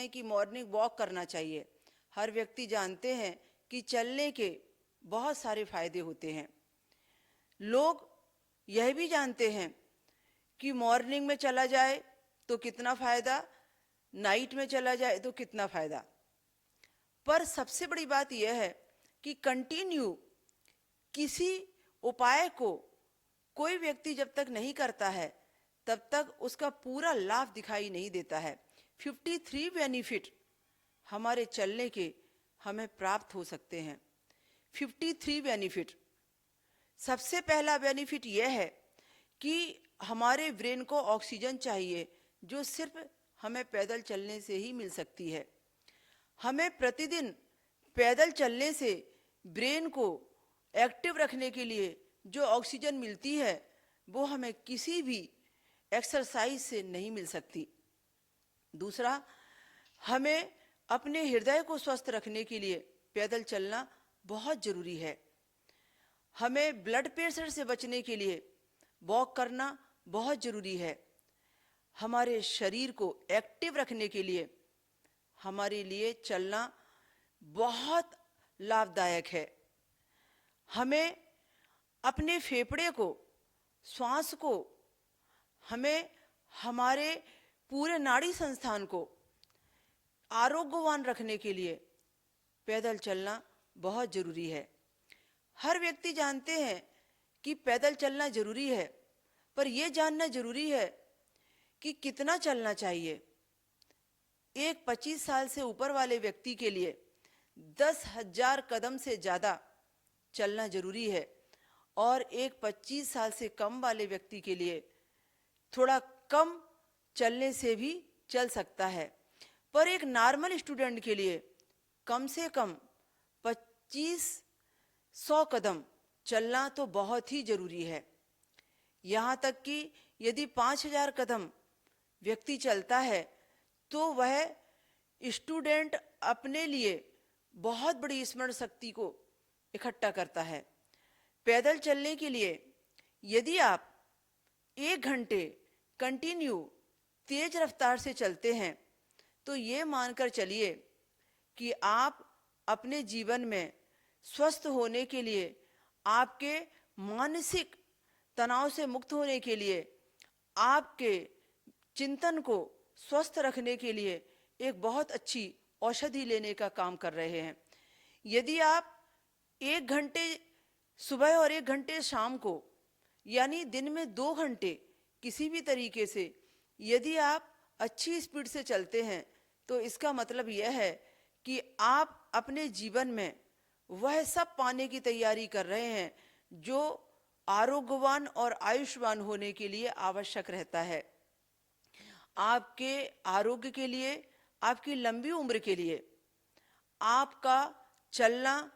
हैं कि morning walk करना चाहिए। हर व्यक्ति जानते हैं कि चलने के बहुत सारे फायदे होते हैं। लोग यह भी जानते हैं कि मॉर्निंग में चला जाए तो कितना फायदा, नाइट में चला जाए तो कितना फायदा। पर सबसे बड़ी बात यह है कि कंटिन्यू किसी उपाय को कोई व्यक्ति जब तक नहीं करता है तब तक उसका पूरा लाभ दिखाई नहीं देता है। 53 बेनिफिट हमारे चलने के हमें प्राप्त हो सकते हैं। 53 बेनिफिट। सबसे पहला बेनिफिट यह है कि हमारे ब्रेन को ऑक्सीजन चाहिए, जो सिर्फ हमें पैदल चलने से ही मिल सकती है। हमें प्रतिदिन पैदल चलने से ब्रेन को एक्टिव रखने के लिए जो ऑक्सीजन मिलती है वो हमें किसी भी एक्सरसाइज से नहीं मिल सकती। दूसरा, हमें अपने हृदय को स्वस्थ रखने के लिए पैदल चलना बहुत ज़रूरी है। हमें ब्लड प्रेशर से बचने के लिए वॉक करना बहुत ज़रूरी है। हमारे शरीर को एक्टिव रखने के लिए हमारे लिए चलना बहुत लाभदायक है। हमें अपने फेफड़े को, श्वास को, हमें हमारे पूरे नाड़ी संस्थान को आरोग्यवान रखने के लिए पैदल चलना बहुत ज़रूरी है। हर व्यक्ति जानते हैं कि पैदल चलना ज़रूरी है, पर यह जानना ज़रूरी है कि कितना चलना चाहिए। एक 25 साल से ऊपर वाले व्यक्ति के लिए 10,000 कदम से ज़्यादा चलना ज़रूरी है और एक 25 साल से कम वाले व्यक्ति के लिए थोड़ा कम चलने से भी चल सकता है। पर एक नॉर्मल स्टूडेंट के लिए कम से कम 2500 कदम चलना तो बहुत ही ज़रूरी है। यहाँ तक कि यदि 5000 कदम व्यक्ति चलता है तो वह स्टूडेंट अपने लिए बहुत बड़ी स्मरण शक्ति को इकट्ठा करता है। पैदल चलने के लिए यदि आप 1 घंटे कंटिन्यू तेज रफ्तार से चलते हैं तो ये मानकर चलिए कि आप अपने जीवन में स्वस्थ होने के लिए, आपके मानसिक तनाव से मुक्त होने के लिए, आपके चिंतन को स्वस्थ रखने के लिए एक बहुत अच्छी औषधि लेने का काम कर रहे हैं। यदि आप 1 घंटे सुबह और 1 घंटे शाम को, यानी दिन में 2 घंटे किसी भी तरीके से यदि आप अच्छी स्पीड से चलते हैं तो इसका मतलब यह है कि आप अपने जीवन में वह सब पाने की तैयारी कर रहे हैं जो आरोग्यवान और आयुष्मान होने के लिए आवश्यक रहता है। आपके आरोग्य के लिए, आपकी लंबी उम्र के लिए आपका चलना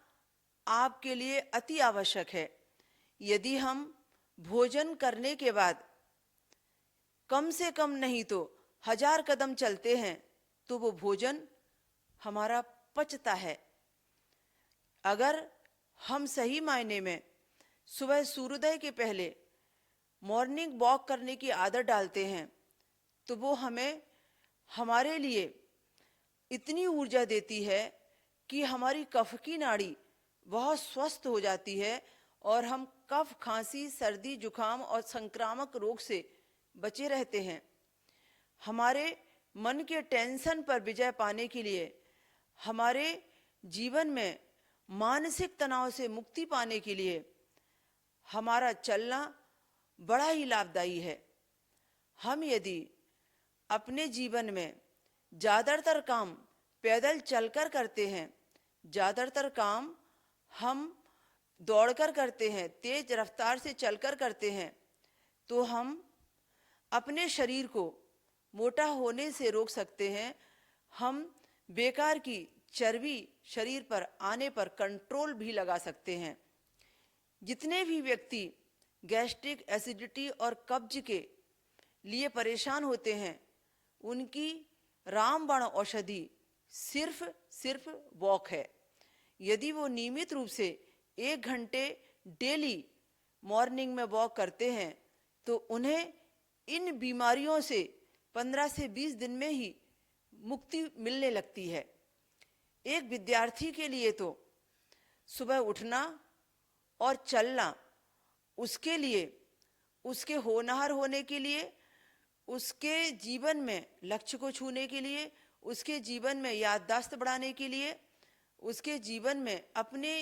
आपके लिए अति आवश्यक है। यदि हम भोजन करने के बाद कम से कम नहीं तो 1000 कदम चलते हैं तो वो भोजन हमारा पचता है। अगर हम सही मायने में सुबह सूर्योदय के पहले मॉर्निंग वॉक करने की आदत डालते हैं तो वो हमें, हमारे लिए इतनी ऊर्जा देती है कि हमारी कफ की नाड़ी बहुत स्वस्थ हो जाती है और हम कफ, खांसी, सर्दी, जुखाम और संक्रामक रोग से बचे रहते हैं। हमारे मन के टेंशन पर विजय पाने के लिए, हमारे जीवन में मानसिक तनाव से मुक्ति पाने के लिए हमारा चलना बड़ा ही लाभदायी है। हम यदि अपने जीवन में ज़्यादातर काम पैदल चलकर करते हैं, ज़्यादातर काम हम दौड़कर करते हैं, तेज रफ्तार से चलकर करते हैं, तो हम अपने शरीर को मोटा होने से रोक सकते हैं। हम बेकार की चर्बी शरीर पर आने पर कंट्रोल भी लगा सकते हैं। जितने भी व्यक्ति गैस्ट्रिक एसिडिटी और कब्ज के लिए परेशान होते हैं उनकी रामबाण औषधि सिर्फ वॉक है। यदि वो नियमित रूप से 1 घंटे डेली मॉर्निंग में वॉक करते हैं तो उन्हें इन बीमारियों से 15 से 20 दिन में ही मुक्ति मिलने लगती है। एक विद्यार्थी के लिए तो सुबह उठना और चलना, उसके लिए, उसके होनहार होने के लिए, उसके जीवन में लक्ष्य को छूने के लिए, उसके जीवन में याददाश्त बढ़ाने के लिए, उसके जीवन में अपने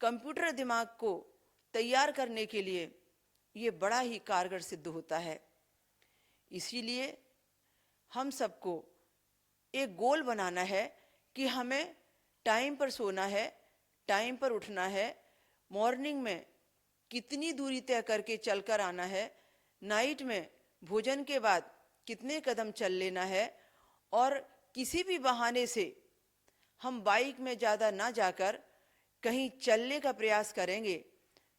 कंप्यूटर दिमाग को तैयार करने के लिए ये बड़ा ही कारगर सिद्ध होता है। इसीलिए हम सबको एक गोल बनाना है कि हमें टाइम पर सोना है, टाइम पर उठना है, मॉर्निंग में कितनी दूरी तय करके चलकर आना है, नाइट में भोजन के बाद कितने कदम चल लेना है, और किसी भी बहाने से हम बाइक में ज़्यादा ना जाकर कहीं चलने का प्रयास करेंगे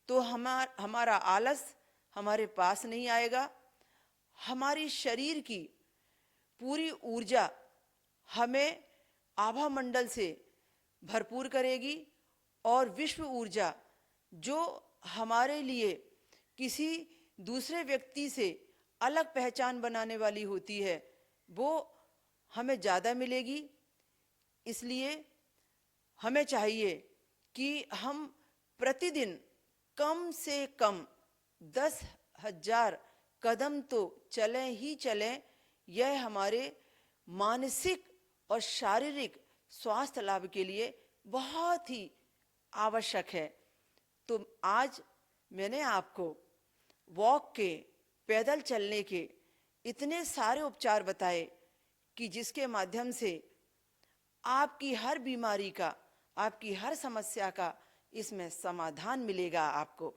तो हमारा आलस हमारे पास नहीं आएगा। हमारी शरीर की पूरी ऊर्जा हमें आभा मंडल से भरपूर करेगी, और विश्व ऊर्जा जो हमारे लिए किसी दूसरे व्यक्ति से अलग पहचान बनाने वाली होती है, वो हमें ज़्यादा मिलेगी। इसलिए हमें चाहिए कि हम प्रतिदिन कम से कम 10,000 कदम तो चलें ही चलें। यह हमारे मानसिक और शारीरिक स्वास्थ्य लाभ के लिए बहुत ही आवश्यक है। तो आज मैंने आपको वॉक के, पैदल चलने के इतने सारे उपचार बताए कि जिसके माध्यम से आपकी हर बीमारी का, आपकी हर समस्या का इसमें समाधान मिलेगा आपको।